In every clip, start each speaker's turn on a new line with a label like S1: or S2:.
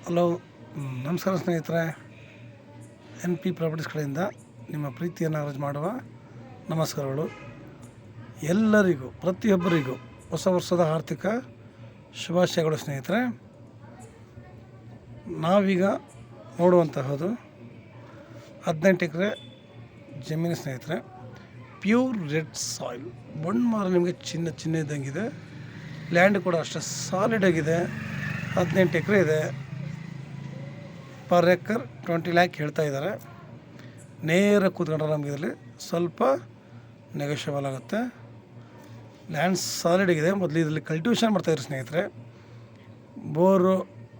S1: Hello, ನಮಸ್ಕಾರ ಸ್ನೇಹಿತರೆ. N P properties ಕಡೆಯಿಂದ ನಿಮ್ಮ ಪ್ರೀತಿಯನ್ನು ಅರ್ಜಿ ಮಾಡುವ ನಮಸ್ಕಾರಗಳು. ಎಲ್ಲರಿಗೂ, ಪ್ರತಿಯೊಬ್ಬರಿಗೂ ಹೊಸ ವರ್ಷದ ಆರ್ಥಿಕ ಶುಭಾಶಯಗಳು ಸ್ನೇಹಿತರೆ. ನಾವೀಗ ನೋಡುವಂತಹದ್ದು 18 ಎಕರೆ ಜಮೀನು ಸ್ನೇಹಿತರೆ. ಪ್ಯೂರ್ ರೆಡ್ ಸಾಯಿಲ್, ಮಣ್ಣು ಮಾರ ನಿಮಗೆ ಚಿನ್ನ ಇದ್ದಂಗಿದೆ. ಲ್ಯಾಂಡ್ ಕೂಡ ಅಷ್ಟೇ ಸಾಲಿಡ್ ಆಗಿದೆ. 18 ಎಕರೆ ಇದೆ. ಪರ್ ಎಕರ್ 20 ಲ್ಯಾಕ್ ಹೇಳ್ತಾ ಇದ್ದಾರೆ. ನೇರ ಕೂತ್ಕೊಂಡ್ರೆ ನಮಗೆ ಇದರಲ್ಲಿ ಸ್ವಲ್ಪ ನೆಗೋಷಿಯಬಲ್ ಆಗುತ್ತೆ. ಲ್ಯಾಂಡ್ ಸಾಲಿಡ್ ಆಗಿದೆ. ಮೊದಲು ಇದರಲ್ಲಿ ಕಲ್ಟಿವೇಷನ್ ಮಾಡ್ತಾಯಿದ್ರು ಸ್ನೇಹಿತರೆ. ಬೋರು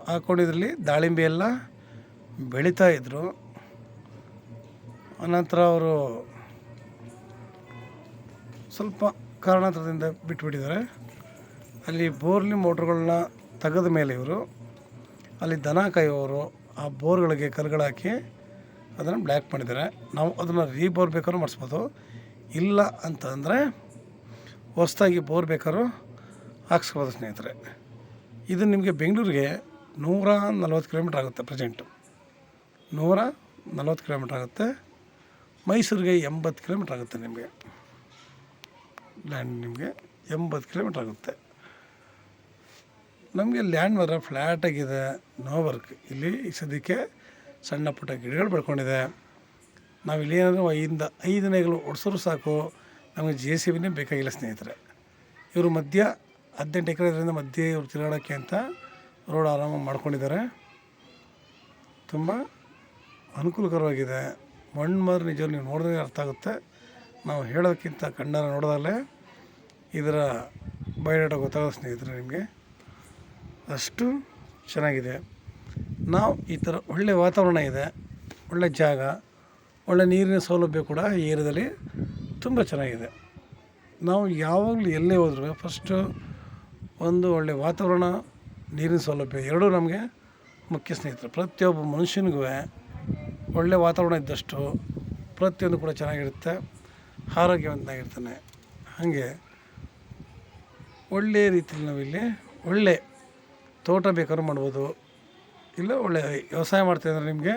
S1: ಹಾಕ್ಕೊಂಡಿದ್ರಲ್ಲಿ ದಾಳಿಂಬೆ ಎಲ್ಲ ಬೆಳೀತಾಯಿದ್ರು. ಅನಂತರ ಅವರು ಸ್ವಲ್ಪ ಕಾರಣಾಂತರದಿಂದ ಬಿಟ್ಬಿಟ್ಟಿದ್ದಾರೆ. ಅಲ್ಲಿ ಬೋರ್ಲಿ ಮೋಟ್ರುಗಳನ್ನ ತೆಗೆದ ಮೇಲೆ ಇವರು ಅಲ್ಲಿ ದನ ಕಾಯುವವರು ಆ ಬೋರ್ಗಳಿಗೆ ಕಲ್ಗಳು ಅದನ್ನು ಬ್ಲ್ಯಾಕ್ ಮಾಡಿದ್ದಾರೆ. ನಾವು ಅದನ್ನು ರೀಬೋರ್ ಬೇಕಾದ್ರೂ ಮಾಡಿಸ್ಬೋದು. ಇಲ್ಲ ಅಂತಂದರೆ ಹೊಸದಾಗಿ ಬೋರ್ ಬೇಕಾದ್ರೂ ಹಾಕ್ಸ್ಬೋದು ಸ್ನೇಹಿತರೆ. ಇದು ನಿಮಗೆ ಬೆಂಗಳೂರಿಗೆ 140 ಕಿಲೋಮೀಟ್ರ್ ಆಗುತ್ತೆ. ಪ್ರೆಸೆಂಟು 140 ಕಿಲೋಮೀಟ್ರ್ ಆಗುತ್ತೆ. ಮೈಸೂರಿಗೆ 80 ಕಿಲೋಮೀಟ್ರ್ ಆಗುತ್ತೆ. ನಿಮಗೆ ಲ್ಯಾಂಡ್ ನಿಮಗೆ 80 ಕಿಲೋಮೀಟ್ರ್ ಆಗುತ್ತೆ. ನಮಗೆ ಲ್ಯಾಂಡ್ ಮಾತ್ರ ಫ್ಲ್ಯಾಟಾಗಿದೆ, ನೋ ವರ್ಕ್. ಇಲ್ಲಿ ಸದ್ಯಕ್ಕೆ ಸಣ್ಣ ಪುಟ್ಟ ಗಿಡಗಳು ಬೆಳ್ಕೊಂಡಿದೆ. ನಾವಿಲ್ಲಿ ಏನಾದರೂ 5 ನೇಗಳು ಓಡಿಸೋರು ಸಾಕು, ನಮಗೆ JCBನೇ ಬೇಕಾಗಿಲ್ಲ ಸ್ನೇಹಿತರೆ. ಇವರು ಮಧ್ಯ 18 ಎಕರೆ ಇದರಿಂದ ಮಧ್ಯೆ ಇವರು ತಿರುಗಾಡೋಕ್ಕೆ ಅಂತ ರೋಡ್ ಆರಾಮಾಗಿ ಮಾಡ್ಕೊಂಡಿದ್ದಾರೆ. ತುಂಬ ಅನುಕೂಲಕರವಾಗಿದೆ. ಮಣ್ಣು ಮಾತ್ರ ನಿಜವಾಗಿ ನೀವು ನೋಡಿದ್ರೆ ಅರ್ಥ ಆಗುತ್ತೆ. ನಾವು ಹೇಳೋದಕ್ಕಿಂತ ಕಣ್ಣಾರ ನೋಡಿದಾಗಲೇ ಇದರ ಬಯೋಡಾಟಾ ಗೊತ್ತಾಗೋದು ಸ್ನೇಹಿತರೆ. ನಿಮಗೆ ಅಷ್ಟು ಚೆನ್ನಾಗಿದೆ. ನಾವು ಈ ಥರ ಒಳ್ಳೆ ವಾತಾವರಣ ಇದೆ, ಒಳ್ಳೆ ಜಾಗ, ಒಳ್ಳೆ ನೀರಿನ ಸೌಲಭ್ಯ ಕೂಡ ಈ ಏರಿಯಾದಲ್ಲಿ ತುಂಬ ಚೆನ್ನಾಗಿದೆ. ನಾವು ಯಾವಾಗಲೂ ಎಲ್ಲೇ ಹೋದ್ರೂ ಫಸ್ಟು ಒಂದು ಒಳ್ಳೆ ವಾತಾವರಣ, ನೀರಿನ ಸೌಲಭ್ಯ ಎರಡೂ ನಮಗೆ ಮುಖ್ಯ ಸ್ನೇಹಿತರೆ. ಪ್ರತಿಯೊಬ್ಬ ಮನುಷ್ಯನಿಗೂ ಒಳ್ಳೆ ವಾತಾವರಣ ಇದ್ದಷ್ಟು ಪ್ರತಿಯೊಂದು ಕೂಡ ಚೆನ್ನಾಗಿರುತ್ತೆ, ಆರೋಗ್ಯವಂತನಾಗಿರ್ತಾನೆ. ಹಾಗೆ ಒಳ್ಳೆಯ ರೀತಿಯಲ್ಲಿ ನಾವಿಲ್ಲಿ ಒಳ್ಳೆ ತೋಟ ಬೇಕಾದ್ರೂ ಮಾಡ್ಬೋದು. ಇಲ್ಲ ಒಳ್ಳೆ ವ್ಯವಸಾಯ ಮಾಡ್ತೀವಿ ಅಂದರೆ ನಿಮಗೆ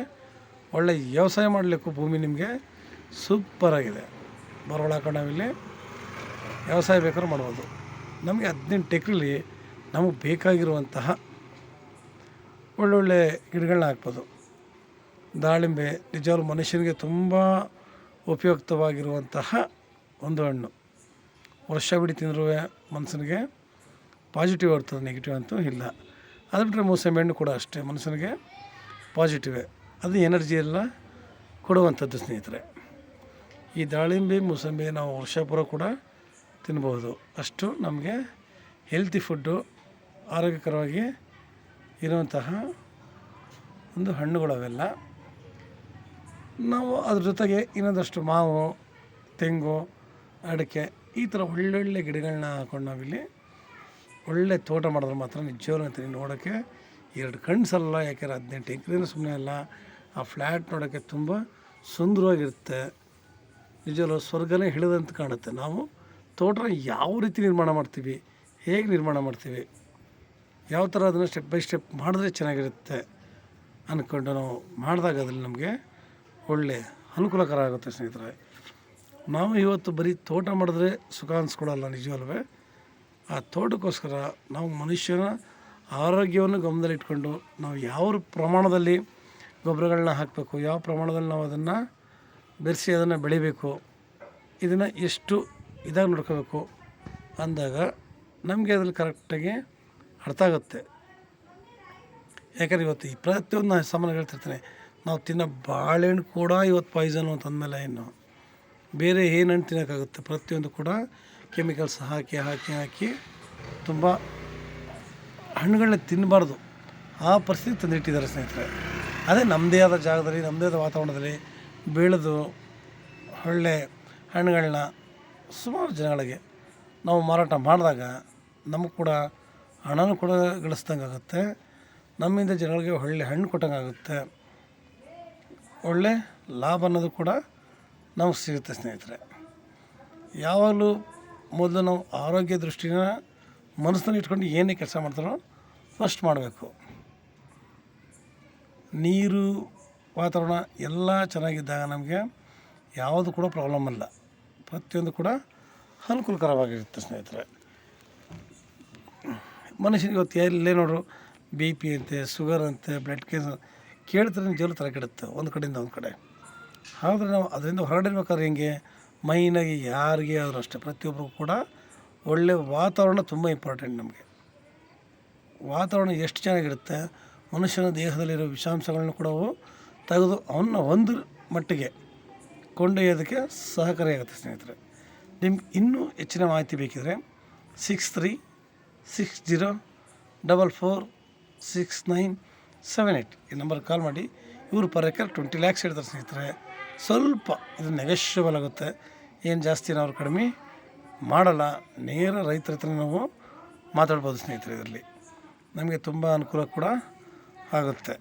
S1: ಒಳ್ಳೆ ವ್ಯವಸಾಯ ಮಾಡಲಿಕ್ಕೂ ಭೂಮಿ ನಿಮಗೆ ಸೂಪರಾಗಿದೆ. ಬರವಳ ಹಾಕೊಂಡು ನಾವಿಲ್ಲಿ ವ್ಯವಸಾಯ ಬೇಕಾದ್ರೂ ಮಾಡ್ಬೋದು. ನಮಗೆ 18 ಎಕರೆಲಿ ನಮಗೆ ಬೇಕಾಗಿರುವಂತಹ ಒಳ್ಳೊಳ್ಳೆ ಗಿಡಗಳನ್ನ ಹಾಕ್ಬೋದು. ದಾಳಿಂಬೆ ನಿಜವಾಗ್ಲೂ ಮನುಷ್ಯನಿಗೆ ತುಂಬ ಉಪಯುಕ್ತವಾಗಿರುವಂತಹ ಒಂದು ಹಣ್ಣು. ವರ್ಷವಿಡೀ ತಿಂದರೂ ಮನುಷ್ಯನಿಗೆ ಪಾಸಿಟಿವ್ ಇರ್ತದೆ, ನೆಗೆಟಿವ್ ಅಂತೂ ಇಲ್ಲ. ಅದು ಬಿಟ್ಟರೆ ಮೂಸಂಬಿ ಹಣ್ಣು ಕೂಡ ಅಷ್ಟೇ ಮನುಷ್ಯನಿಗೆ ಪಾಸಿಟಿವೇ. ಅದು ಎನರ್ಜಿ ಎಲ್ಲ ಕೊಡುವಂಥದ್ದು ಸ್ನೇಹಿತರೆ. ಈ ದಾಳಿಂಬೆ ಮೂಸಂಬಿ ನಾವು ವರ್ಷ ಪೂರ ಕೂಡ ತಿನ್ಬೋದು. ಅಷ್ಟು ನಮಗೆ ಹೆಲ್ತಿ ಫುಡ್ಡು, ಆರೋಗ್ಯಕರವಾಗಿ ಇರುವಂತಹ ಒಂದು ಹಣ್ಣುಗಳು ಅವೆಲ್ಲ. ನಾವು ಅದ್ರ ಜೊತೆಗೆ ಇನ್ನೊಂದಷ್ಟು ಮಾವು, ತೆಂಗು, ಅಡಿಕೆ ಈ ಥರ ಒಳ್ಳೊಳ್ಳೆ ಗಿಡಗಳನ್ನ ಹಾಕೊಂಡು ನಾವಿಲ್ಲಿ ಒಳ್ಳೆ ತೋಟ ಮಾಡಿದ್ರೆ ಮಾತ್ರ ನಿಜವಾಗ್ಲೂ ಅಂತೀನಿ ನೋಡೋಕ್ಕೆ 2 ಕಣ್ಣು ಸಲ್ಲ. ಯಾಕೆಂದರೆ 18 ಎಕರೆನೂ ಸುಮ್ಮನೆ ಅಲ್ಲ. ಆ ಫ್ಲ್ಯಾಟ್ ನೋಡೋಕ್ಕೆ ತುಂಬ ಸುಂದರವಾಗಿರುತ್ತೆ. ನಿಜವಾಗ್ಲೂ ಸ್ವರ್ಗನೇ ಹಿಡಿದಂತ ಕಾಣುತ್ತೆ. ನಾವು ತೋಟನ ಯಾವ ರೀತಿ ನಿರ್ಮಾಣ ಮಾಡ್ತೀವಿ, ಹೇಗೆ ನಿರ್ಮಾಣ ಮಾಡ್ತೀವಿ, ಯಾವ ಥರ ಅದನ್ನು ಸ್ಟೆಪ್ ಬೈ ಸ್ಟೆಪ್ ಮಾಡಿದ್ರೆ ಚೆನ್ನಾಗಿರುತ್ತೆ ಅಂದ್ಕೊಂಡು ನಾವು ಮಾಡಿದಾಗ ಅದ್ರಲ್ಲಿ ನಮಗೆ ಒಳ್ಳೆ ಅನುಕೂಲಕರ ಆಗುತ್ತೆ ಸ್ನೇಹಿತರೆ. ನಾವು ಇವತ್ತು ಬರೀ ತೋಟ ಮಾಡಿದ್ರೆ ಸುಖ ಅನಿಸ್ಕೊಳ್ಳಲ್ಲ. ನಿಜವಲ್ವೇ ಆ ತೋಟಕ್ಕೋಸ್ಕರ ನಾವು ಮನುಷ್ಯನ ಆರೋಗ್ಯವನ್ನು ಗಮನದಲ್ಲಿಟ್ಕೊಂಡು ನಾವು ಯಾವ ಪ್ರಮಾಣದಲ್ಲಿ ಗೊಬ್ಬರಗಳನ್ನ ಹಾಕಬೇಕು, ಯಾವ ಪ್ರಮಾಣದಲ್ಲಿ ನಾವು ಅದನ್ನು ಬೆರೆಸಿ ಅದನ್ನು ಬೆಳಿಬೇಕು, ಇದನ್ನು ಎಷ್ಟು ಇದಾಗಿ ನೋಡ್ಕೋಬೇಕು ಅಂದಾಗ ನಮಗೆ ಅದ್ರಲ್ಲಿ ಕರೆಕ್ಟಾಗಿ ಅರ್ಥ ಆಗುತ್ತೆ. ಯಾಕಂದರೆ ಇವತ್ತು ಈ ಪ್ರತಿಯೊಂದು ನಾನು ಸಾಮಾನ್ಯ ಹೇಳ್ತಿರ್ತೀನಿ, ನಾವು ತಿನ್ನೋ ಬಾಳೆಹಣ್ಣು ಕೂಡ ಇವತ್ತು ಪಾಯ್ಸನು ಅಂತಂದಮೇಲೆ ಇನ್ನು ಬೇರೆ ಏನು ಹಣ್ಣು ತಿನ್ನೋಕ್ಕಾಗುತ್ತೆ. ಪ್ರತಿಯೊಂದು ಕೂಡ ಕೆಮಿಕಲ್ಸ್ ಹಾಕಿ ತುಂಬ ಹಣ್ಣುಗಳನ್ನ ತಿನ್ನಬಾರ್ದು ಆ ಪರಿಸ್ಥಿತಿ ತಂದಿಟ್ಟಿದ್ದಾರೆ ಸ್ನೇಹಿತರೆ. ಅದೇ ನಮ್ಮದೇ ಆದ ಜಾಗದಲ್ಲಿ, ನಮ್ಮದೇ ಆದ ವಾತಾವರಣದಲ್ಲಿ ಬೆಳೆದು ಒಳ್ಳೆ ಹಣ್ಣುಗಳನ್ನ ಸುಮಾರು ಜನಗಳಿಗೆ ನಾವು ಮಾರಾಟ ಮಾಡಿದಾಗ ನಮಗೆ ಕೂಡ ಹಣನೂ ಕೂಡ ಗಳಿಸ್ದಂಗೆ ಆಗುತ್ತೆ. ನಮ್ಮಿಂದ ಜನಗಳಿಗೆ ಒಳ್ಳೆ ಹಣ್ಣು ಕೊಟ್ಟಂಗೆ ಆಗುತ್ತೆ. ಒಳ್ಳೆ ಲಾಭ ಅನ್ನೋದು ಕೂಡ ನಮಗೆ ಸಿಗುತ್ತೆ ಸ್ನೇಹಿತರೆ. ಯಾವಾಗಲೂ ಮೊದಲು ನಾವು ಆರೋಗ್ಯ ದೃಷ್ಟಿನ ಮನಸ್ಸನ್ನು ಇಟ್ಕೊಂಡು ಏನೇ ಕೆಲಸ ಮಾಡ್ತಾರೋ ಫಸ್ಟ್ ಮಾಡಬೇಕು. ನೀರು ವಾತಾವರಣ ಎಲ್ಲ ಚೆನ್ನಾಗಿದ್ದಾಗ ನಮಗೆ ಯಾವುದು ಕೂಡ ಪ್ರಾಬ್ಲಮ್ ಅಲ್ಲ, ಪ್ರತಿಯೊಂದು ಕೂಡ ಅನುಕೂಲಕರವಾಗಿರುತ್ತೆ ಸ್ನೇಹಿತರೆ. ಮನುಷ್ಯನಿಗೆ ಇವತ್ತು ಎಲ್ಲೇ ನೋಡ್ರು ಬಿ ಪಿ ಅಂತೆ, ಶುಗರ್ ಅಂತೆ, ಬ್ಲಡ್ ಕ್ಯಾನ್ಸರ್ ಕೇಳ್ತಾರೆ, ಜೋರು ತಲೆ ಕೆಡುತ್ತೆ ಒಂದು ಕಡೆಯಿಂದ ಒಂದು ಕಡೆ. ಆದರೆ ನಾವು ಅದರಿಂದ ಹೊರಡಿರ್ಬೇಕಾದ್ರೆ ಹೆಂಗೆ, ಮೈನಾಗಿ ಯಾರಿಗೆ ಆದರೂ ಅಷ್ಟೇ ಪ್ರತಿಯೊಬ್ಬರಿಗೂ ಕೂಡ ಒಳ್ಳೆಯ ವಾತಾವರಣ ತುಂಬ ಇಂಪಾರ್ಟೆಂಟ್. ನಮಗೆ ವಾತಾವರಣ ಎಷ್ಟು ಚೆನ್ನಾಗಿರುತ್ತೆ, ಮನುಷ್ಯನ ದೇಹದಲ್ಲಿರೋ ವಿಷಾಂಶಗಳನ್ನ ಕೂಡ ಅವು ತೆಗೆದು ಅವನ್ನ ಒಂದು ಮಟ್ಟಿಗೆ ಕೊಂಡೊಯ್ಯೋದಕ್ಕೆ ಸಹಕಾರಿಯಾಗುತ್ತೆ ಸ್ನೇಹಿತರೆ. ನಿಮ್ಗೆ ಇನ್ನೂ ಹೆಚ್ಚಿನ ಮಾಹಿತಿ ಬೇಕಿದ್ರೆ 6360446978 ಈ ನಂಬರ್ ಕಾಲ್ ಮಾಡಿ. ಇವರು ಪರ್ ಎಕರ್ 20 lakhs ಹೇಳ್ತಾರೆ ಸ್ನೇಹಿತರೆ. ಸ್ವಲ್ಪ ಇದು ನೆಗೋಷಿಯಬಲ್ ಆಗುತ್ತೆ, ಏನು ಜಾಸ್ತಿ ನಾವು ಕಡಿಮೆ ಮಾಡಲ್ಲ. ನೇರ ರೈತರ ಹತ್ರ ನಾವು ಮಾತಾಡ್ಬೋದು ಸ್ನೇಹಿತರೆ. ಇದರಲ್ಲಿ ನಮಗೆ ತುಂಬ ಅನುಕೂಲ ಕೂಡ ಆಗುತ್ತೆ.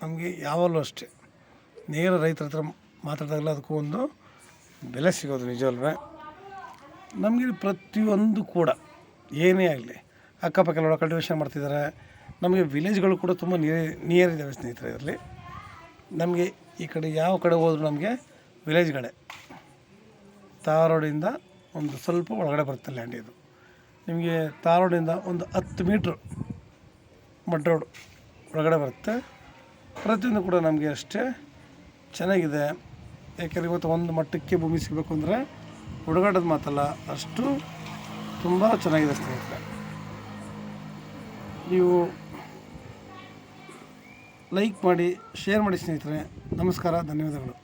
S1: ನಮಗೆ ಯಾವಾಗಲೂ ಅಷ್ಟೇ ನೇರ ರೈತರ ಹತ್ರ ಮಾತಾಡಿದಾಗಲೇ ಅದಕ್ಕೂ ಒಂದು ಬೆಲೆ ಸಿಗೋದು ನಿಜವಲ್ವೇ. ನಮಗೆ ಪ್ರತಿಯೊಂದು ಕೂಡ ಏನೇ ಆಗಲಿ ಅಕ್ಕಪಕ್ಕ ಕಲ್ಟಿವೇಷನ್ ಮಾಡ್ತಿದ್ದಾರೆ. ನಮಗೆ ವಿಲೇಜ್ಗಳು ಕೂಡ ತುಂಬ ನಿಯರ್ ಇದ್ದಾವೆ ಸ್ನೇಹಿತರೆ. ಇದರಲ್ಲಿ ನಮಗೆ ಈ ಕಡೆ ಯಾವ ಕಡೆ ಹೋದ್ರೂ ನಮಗೆ ವಿಲೇಜ್ಗಳೇ. ತಾರೋಡಿಂದ ಒಂದು ಸ್ವಲ್ಪ ಒಳಗಡೆ ಬರುತ್ತೆ ಲ್ಯಾಂಡ್. ಇದು ನಿಮಗೆ ತಾರೋಡಿಂದ ಒಂದು 10 ಮೀಟ್ರ್ ಮಡ್ ರೋಡ್ ಒಳಗಡೆ ಬರುತ್ತೆ. ಪ್ರತಿಯೊಂದು ಕೂಡ ನಮಗೆ ಅಷ್ಟೇ ಚೆನ್ನಾಗಿದೆ. ಯಾಕೆಂದರೆ ಇವತ್ತು ಒಂದು ಮಟ್ಟಕ್ಕೆ ಭೂಮಿ ಸಿಗಬೇಕು ಅಂದರೆ ಹುಡುಗಾಟದ ಮಾತಲ್ಲ, ಅಷ್ಟು ತುಂಬ ಚೆನ್ನಾಗಿದೆ ಸ್ನೇಹಿತರೆ. ನೀವು ಲೈಕ್ ಮಾಡಿ, ಶೇರ್ ಮಾಡಿ ಸ್ನೇಹಿತರೆ. ನಮಸ್ಕಾರ, ಧನ್ಯವಾದಗಳು.